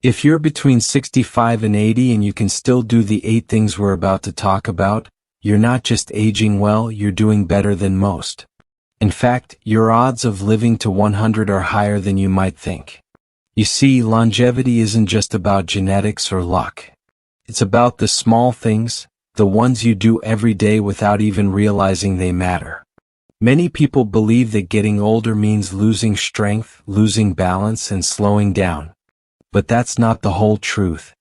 If you're between 65 and 80 and you can still do the 8 things we're about to talk about, you're not just aging well, you're doing better than most. In fact, your odds of living to 100 are higher than you might think. You see, longevity isn't just about genetics or luck. It's about the small things, the ones you do every day without even realizing they matter. Many people believe that getting older means losing strength, losing balance, and slowing down. But that's not the whole truth.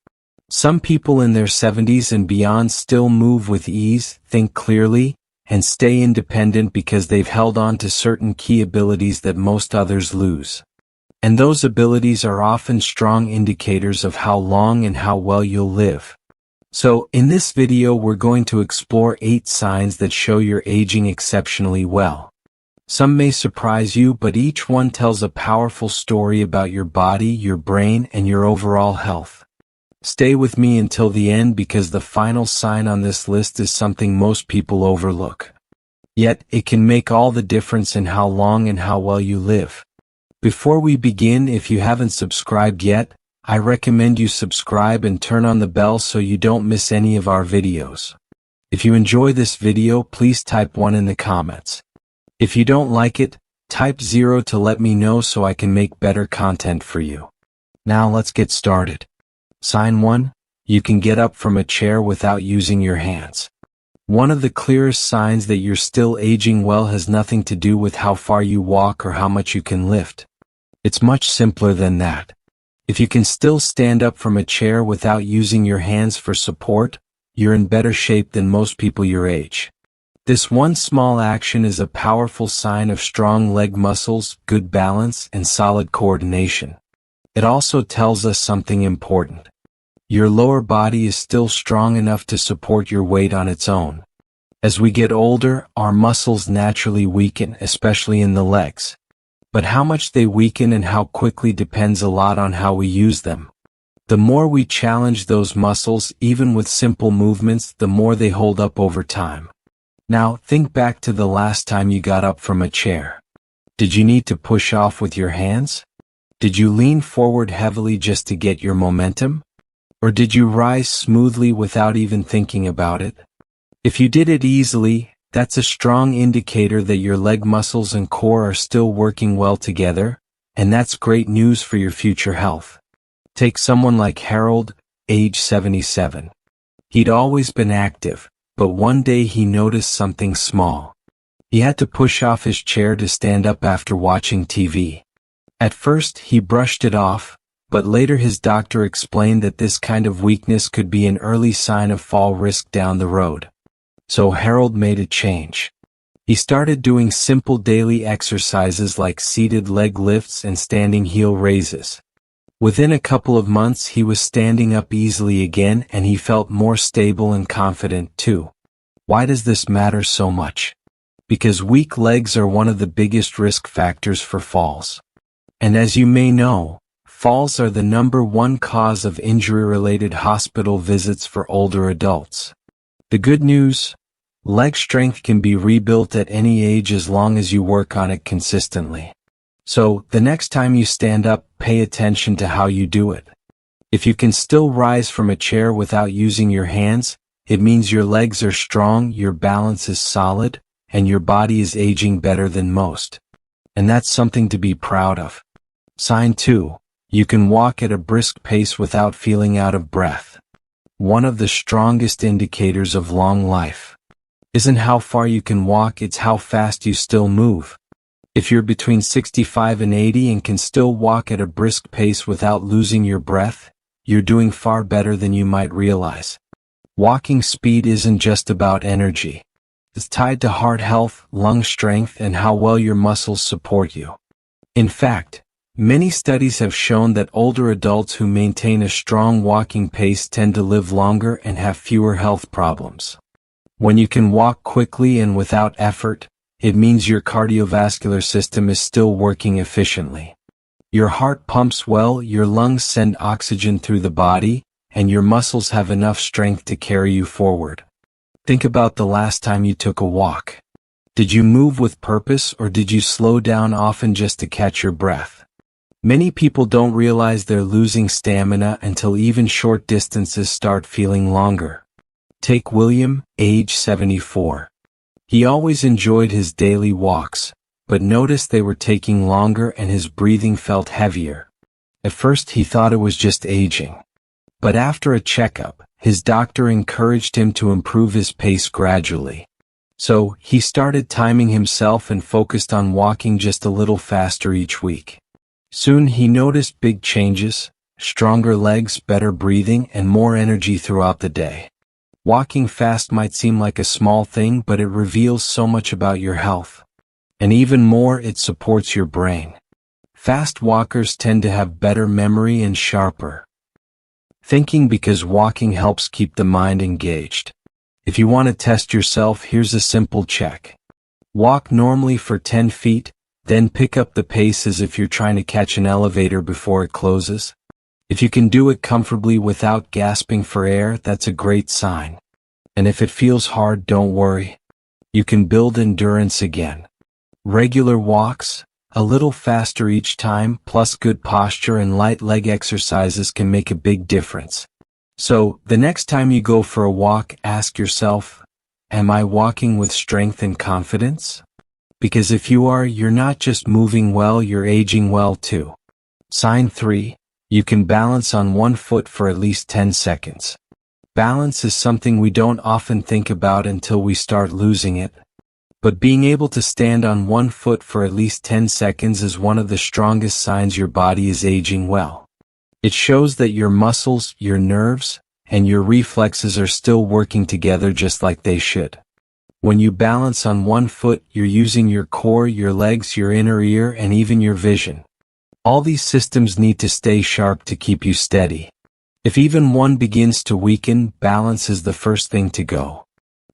Some people in their 70s and beyond still move with ease, think clearly, and stay independent because they've held on to certain key abilities that most others lose. And those abilities are often strong indicators of how long and how well you'll live. So, in this video we're going to explore 8 signs that show you're aging exceptionally well. Some may surprise you, but each one tells a powerful story about your body, your brain, and your overall health. Stay with me until the end because the final sign on this list is something most people overlook. Yet, it can make all the difference in how long and how well you live. Before we begin, if you haven't subscribed yet, I recommend you subscribe and turn on the bell so you don't miss any of our videos. If you enjoy this video, please type 1 in the comments. If you don't like it, type 0 to let me know so I can make better content for you. Now let's get started. Sign 1, you can get up from a chair without using your hands. One of the clearest signs that you're still aging well has nothing to do with how far you walk or how much you can lift. It's much simpler than that. If you can still stand up from a chair without using your hands for support, you're in better shape than most people your age. This one small action is a powerful sign of strong leg muscles, good balance, and solid coordination. It also tells us something important. Your lower body is still strong enough to support your weight on its own. As we get older, our muscles naturally weaken, especially in the legs. But how much they weaken and how quickly depends a lot on how we use them. The more we challenge those muscles, even with simple movements, the more they hold up over time. Now, think back to the last time you got up from a chair. Did you need to push off with your hands? Did you lean forward heavily just to get your momentum? Or did you rise smoothly without even thinking about it? If you did it easily, that's a strong indicator that your leg muscles and core are still working well together, and that's great news for your future health. Take someone like Harold, age 77. He'd always been active, but one day he noticed something small. He had to push off his chair to stand up after watching TV. At first, he brushed it off, but later his doctor explained that this kind of weakness could be an early sign of fall risk down the road. So Harold made a change. He started doing simple daily exercises like seated leg lifts and standing heel raises. Within a couple of months he was standing up easily again and he felt more stable and confident too. Why does this matter so much? Because weak legs are one of the biggest risk factors for falls. And as you may know, falls are the #1 cause of injury-related hospital visits for older adults. The good news? Leg strength can be rebuilt at any age as long as you work on it consistently. So, the next time you stand up, pay attention to how you do it. If you can still rise from a chair without using your hands, it means your legs are strong, your balance is solid, and your body is aging better than most. And that's something to be proud of. Sign 2. You can walk at a brisk pace without feeling out of breath. One of the strongest indicators of long life isn't how far you can walk, it's how fast you still move. If you're between 65 and 80 and can still walk at a brisk pace without losing your breath, you're doing far better than you might realize. Walking speed isn't just about energy. It's tied to heart health, lung strength, and how well your muscles support you. In fact, many studies have shown that older adults who maintain a strong walking pace tend to live longer and have fewer health problems. When you can walk quickly and without effort, it means your cardiovascular system is still working efficiently. Your heart pumps well, your lungs send oxygen through the body, and your muscles have enough strength to carry you forward. Think about the last time you took a walk. Did you move with purpose or did you slow down often just to catch your breath? Many people don't realize they're losing stamina until even short distances start feeling longer. Take William, age 74. He always enjoyed his daily walks, but noticed they were taking longer and his breathing felt heavier. At first he thought it was just aging. But after a checkup, his doctor encouraged him to improve his pace gradually. So, he started timing himself and focused on walking just a little faster each week. Soon he noticed big changes: stronger legs, better breathing, and more energy throughout the day. Walking fast might seem like a small thing, but it reveals so much about your health. And even more, it supports your brain. Fast walkers tend to have better memory and sharper thinking because walking helps keep the mind engaged. If you want to test yourself, here's a simple check. Walk normally for 10 feet, then pick up the pace as if you're trying to catch an elevator before it closes. If you can do it comfortably without gasping for air, that's a great sign. And if it feels hard, don't worry. You can build endurance again. Regular walks, a little faster each time, plus good posture and light leg exercises can make a big difference. So, the next time you go for a walk, ask yourself, am I walking with strength and confidence? Because if you are, you're not just moving well, you're aging well too. Sign 3. You can balance on one foot for at least 10 seconds. Balance is something we don't often think about until we start losing it. But being able to stand on one foot for at least 10 seconds is one of the strongest signs your body is aging well. It shows that your muscles, your nerves, and your reflexes are still working together just like they should. When you balance on one foot, you're using your core, your legs, your inner ear, and even your vision. All these systems need to stay sharp to keep you steady. If even one begins to weaken, balance is the first thing to go.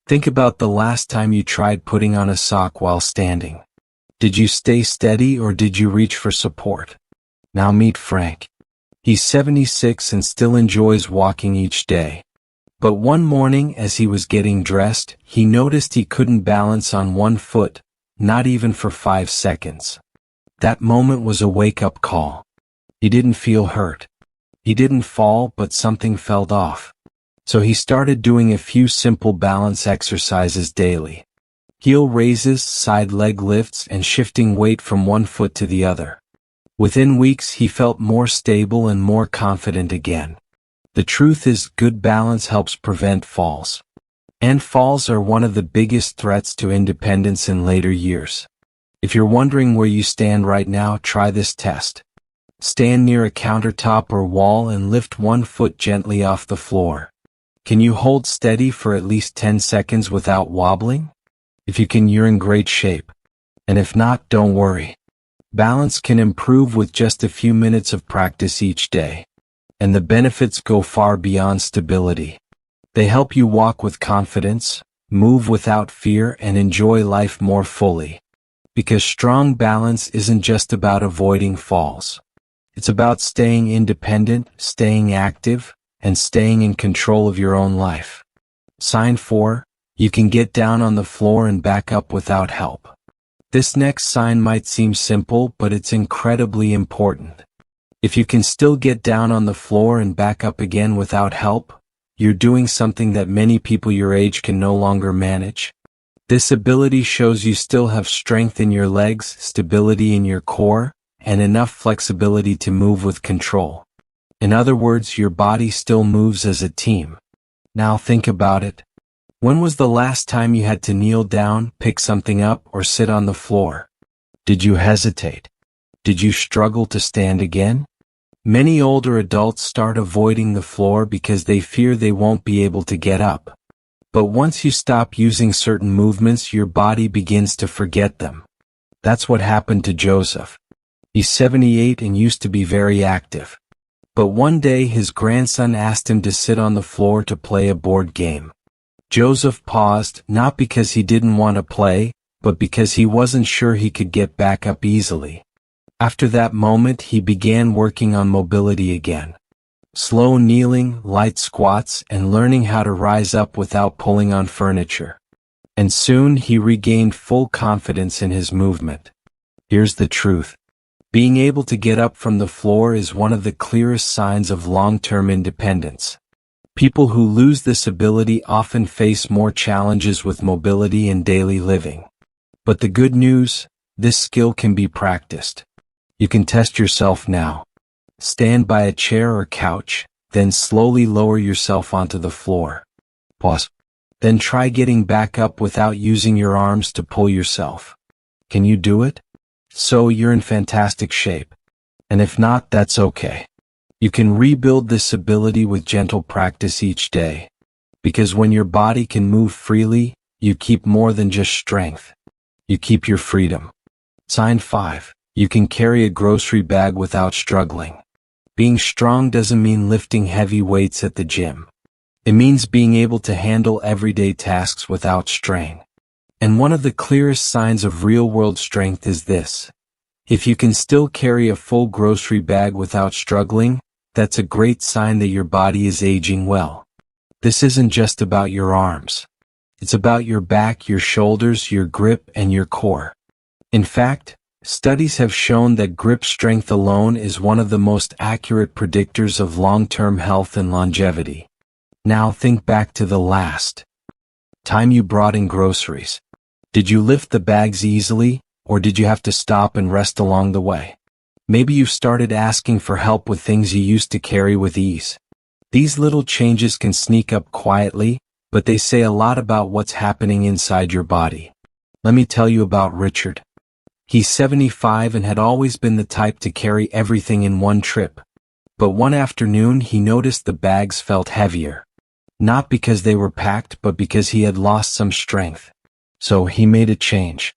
Think about the last time you tried putting on a sock while standing. Did you stay steady or did you reach for support? Now meet Frank. He's 76 and still enjoys walking each day. But one morning as he was getting dressed, he noticed he couldn't balance on one foot, not even for 5 seconds. That moment was a wake-up call. He didn't feel hurt. He didn't fall, but something felt off. So he started doing a few simple balance exercises daily. Heel raises, side leg lifts, and shifting weight from one foot to the other. Within weeks, he felt more stable and more confident again. The truth is, good balance helps prevent falls. And falls are one of the biggest threats to independence in later years. If you're wondering where you stand right now, try this test. Stand near a countertop or wall and lift one foot gently off the floor. Can you hold steady for at least 10 seconds without wobbling? If you can, you're in great shape. And if not, don't worry. Balance can improve with just a few minutes of practice each day. And the benefits go far beyond stability. They help you walk with confidence, move without fear, and enjoy life more fully. Because strong balance isn't just about avoiding falls. It's about staying independent, staying active, and staying in control of your own life. Sign 4. You can get down on the floor and back up without help. This next sign might seem simple, but it's incredibly important. If you can still get down on the floor and back up again without help, you're doing something that many people your age can no longer manage. This ability shows you still have strength in your legs, stability in your core, and enough flexibility to move with control. In other words, your body still moves as a team. Now think about it. When was the last time you had to kneel down, pick something up, or sit on the floor? Did you hesitate? Did you struggle to stand again? Many older adults start avoiding the floor because they fear they won't be able to get up. But once you stop using certain movements, your body begins to forget them. That's what happened to Joseph. He's 78 and used to be very active. But one day his grandson asked him to sit on the floor to play a board game. Joseph paused, not because he didn't want to play, but because he wasn't sure he could get back up easily. After that moment, he began working on mobility again. Slow kneeling, light squats, and learning how to rise up without pulling on furniture. And soon he regained full confidence in his movement. Here's the truth. Being able to get up from the floor is one of the clearest signs of long-term independence. People who lose this ability often face more challenges with mobility and daily living. But the good news, this skill can be practiced. You can test yourself now. Stand by a chair or couch, then slowly lower yourself onto the floor. Pause. Then try getting back up without using your arms to pull yourself. Can you do it? So you're in fantastic shape. And if not, that's okay. You can rebuild this ability with gentle practice each day. Because when your body can move freely, you keep more than just strength. You keep your freedom. Sign 5. You can carry a grocery bag without struggling. Being strong doesn't mean lifting heavy weights at the gym. It means being able to handle everyday tasks without strain. And one of the clearest signs of real-world strength is this. If you can still carry a full grocery bag without struggling, that's a great sign that your body is aging well. This isn't just about your arms. It's about your back, your shoulders, your grip, and your core. In fact, studies have shown that grip strength alone is one of the most accurate predictors of long-term health and longevity. Now think back to the last time you brought in groceries. Did you lift the bags easily, or did you have to stop and rest along the way? Maybe you started asking for help with things you used to carry with ease. These little changes can sneak up quietly, but they say a lot about what's happening inside your body. Let me tell you about Richard. He's 75 and had always been the type to carry everything in one trip. But one afternoon he noticed the bags felt heavier. Not because they were packed, but because he had lost some strength. So he made a change.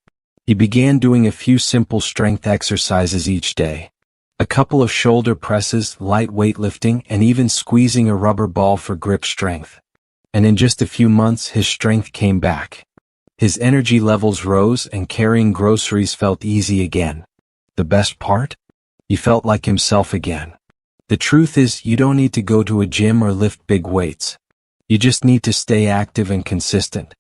He began doing a few simple strength exercises each day. A couple of shoulder presses, light weightlifting, and even squeezing a rubber ball for grip strength. And in just a few months his strength came back. His energy levels rose and carrying groceries felt easy again. The best part? He felt like himself again. The truth is, you don't need to go to a gym or lift big weights. You just need to stay active and consistent.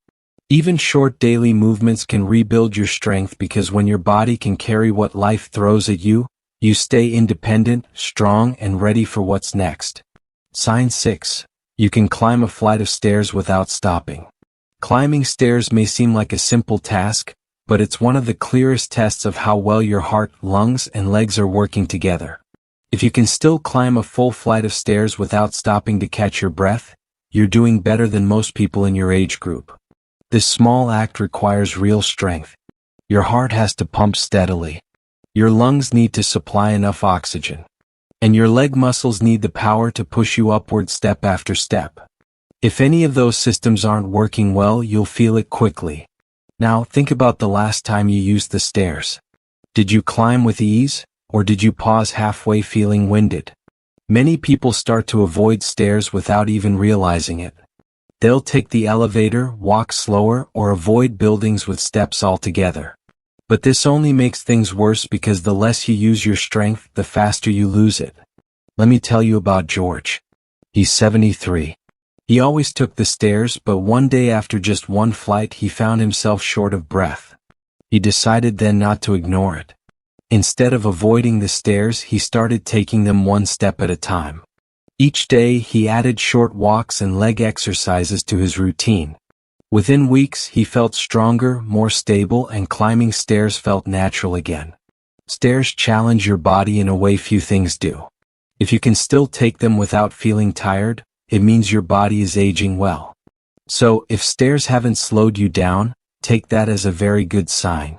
Even short daily movements can rebuild your strength because when your body can carry what life throws at you, you stay independent, strong, and ready for what's next. Sign 6. You can climb a flight of stairs without stopping. Climbing stairs may seem like a simple task, but it's one of the clearest tests of how well your heart, lungs, and legs are working together. If you can still climb a full flight of stairs without stopping to catch your breath, you're doing better than most people in your age group. This small act requires real strength. Your heart has to pump steadily. Your lungs need to supply enough oxygen. And your leg muscles need the power to push you upward step after step. If any of those systems aren't working well, you'll feel it quickly. Now, think about the last time you used the stairs. Did you climb with ease, or did you pause halfway feeling winded? Many people start to avoid stairs without even realizing it. They'll take the elevator, walk slower, or avoid buildings with steps altogether. But this only makes things worse because the less you use your strength, the faster you lose it. Let me tell you about George. He's 73. He always took the stairs, but one day after just one flight he found himself short of breath. He decided then not to ignore it. Instead of avoiding the stairs, he started taking them one step at a time. Each day he added short walks and leg exercises to his routine. Within weeks he felt stronger, more stable, and climbing stairs felt natural again. Stairs challenge your body in a way few things do. If you can still take them without feeling tired, it means your body is aging well. So, if stairs haven't slowed you down, take that as a very good sign.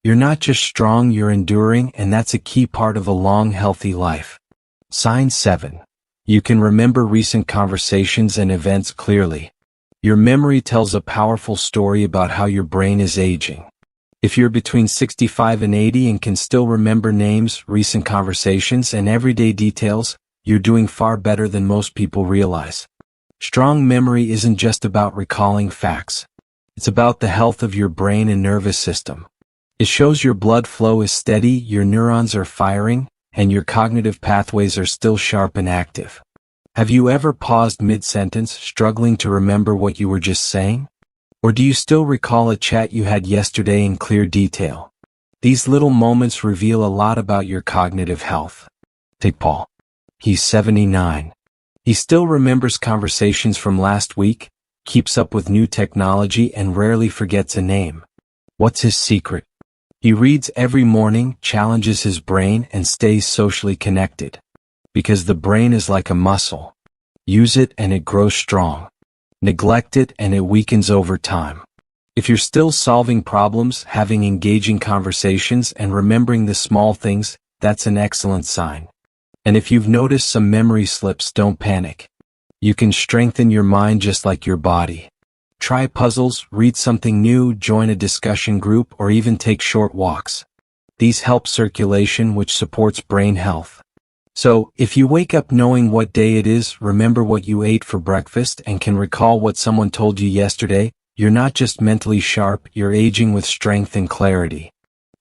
You're not just strong, you're enduring, and that's a key part of a long, healthy life. Sign 7. You can remember recent conversations and events clearly. Your memory tells a powerful story about how your brain is aging. If you're between 65 and 80 and can still remember names, recent conversations, and everyday details, you're doing far better than most people realize. Strong memory isn't just about recalling facts. It's about the health of your brain and nervous system. It shows your blood flow is steady, your neurons are firing, and your cognitive pathways are still sharp and active. Have you ever paused mid-sentence, struggling to remember what you were just saying? Or do you still recall a chat you had yesterday in clear detail? These little moments reveal a lot about your cognitive health. Take Paul. He's 79. He still remembers conversations from last week, keeps up with new technology, and rarely forgets a name. What's his secret? He reads every morning, challenges his brain, and stays socially connected. Because the brain is like a muscle. Use it and it grows strong. Neglect it and it weakens over time. If you're still solving problems, having engaging conversations, and remembering the small things, that's an excellent sign. And if you've noticed some memory slips, don't panic. You can strengthen your mind just like your body. Try puzzles, read something new, join a discussion group, or even take short walks. These help circulation, which supports brain health. So, if you wake up knowing what day it is, remember what you ate for breakfast, and can recall what someone told you yesterday, you're not just mentally sharp, you're aging with strength and clarity.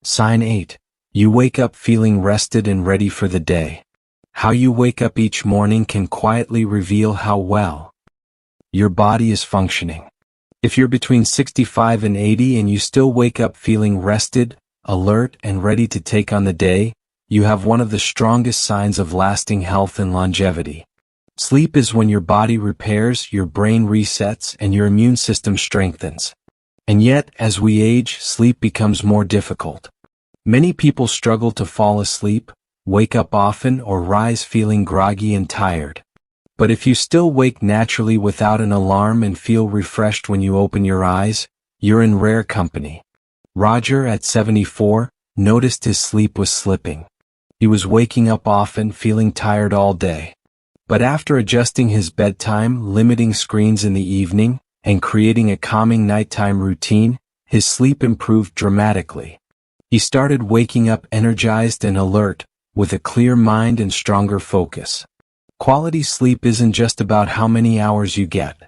Sign 8. You wake up feeling rested and ready for the day. How you wake up each morning can quietly reveal how well your body is functioning. If you're between 65 and 80 and you still wake up feeling rested, alert, and ready to take on the day, you have one of the strongest signs of lasting health and longevity. Sleep is when your body repairs, your brain resets, and your immune system strengthens. And yet, as we age, sleep becomes more difficult. Many people struggle to fall asleep, wake up often, or rise feeling groggy and tired. But if you still wake naturally without an alarm and feel refreshed when you open your eyes, you're in rare company. Roger, at 74, noticed his sleep was slipping. He was waking up often, feeling tired all day. But after adjusting his bedtime, limiting screens in the evening, and creating a calming nighttime routine, his sleep improved dramatically. He started waking up energized and alert, with a clear mind and stronger focus. Quality sleep isn't just about how many hours you get.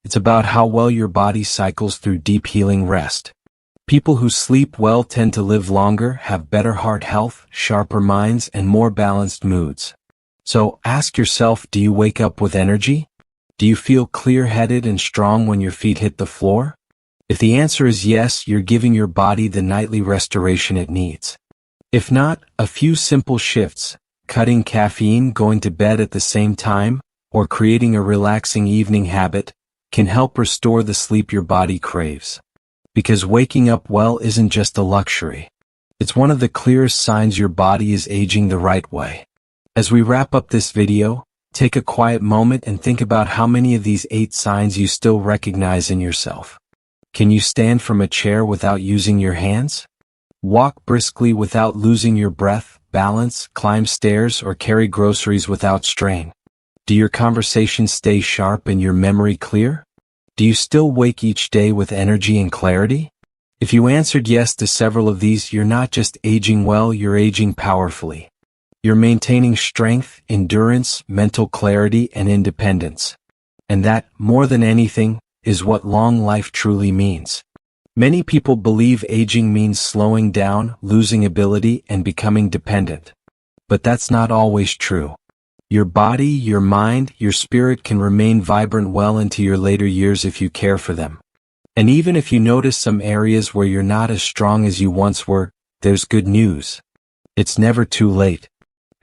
It's about how well your body cycles through deep healing rest. People who sleep well tend to live longer, have better heart health, sharper minds, and more balanced moods. So ask yourself, do you wake up with energy? Do you feel clear-headed and strong when your feet hit the floor? If the answer is yes, you're giving your body the nightly restoration it needs. If not, a few simple shifts, cutting caffeine, going to bed at the same time, or creating a relaxing evening habit, can help restore the sleep your body craves. Because waking up well isn't just a luxury. It's one of the clearest signs your body is aging the right way. As we wrap up this video, take a quiet moment and think about how many of these 8 signs you still recognize in yourself. Can you stand from a chair without using your hands? Walk briskly without losing your breath, balance, climb stairs, or carry groceries without strain? Do your conversations stay sharp and your memory clear? Do you still wake each day with energy and clarity? If you answered yes to several of these, you're not just aging well, you're aging powerfully. You're maintaining strength, endurance, mental clarity, and independence. And that, more than anything, is what long life truly means. Many people believe aging means slowing down, losing ability, and becoming dependent. But that's not always true. Your body, your mind, your spirit can remain vibrant well into your later years if you care for them. And even if you notice some areas where you're not as strong as you once were, there's good news. It's never too late.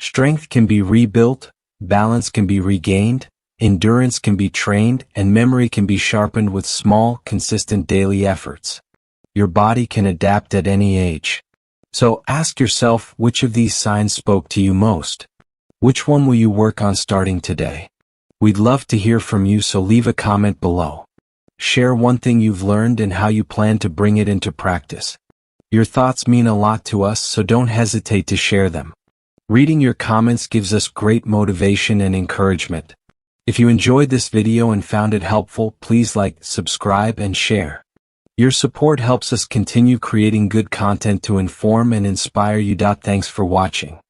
Strength can be rebuilt, balance can be regained, endurance can be trained, and memory can be sharpened with small, consistent daily efforts. Your body can adapt at any age. So ask yourself, which of these signs spoke to you most? Which one will you work on starting today? We'd love to hear from you, so leave a comment below. Share one thing you've learned and how you plan to bring it into practice. Your thoughts mean a lot to us, so don't hesitate to share them. Reading your comments gives us great motivation and encouragement. If you enjoyed this video and found it helpful, please like, subscribe, and share. Your support helps us continue creating good content to inform and inspire you. Thanks for watching.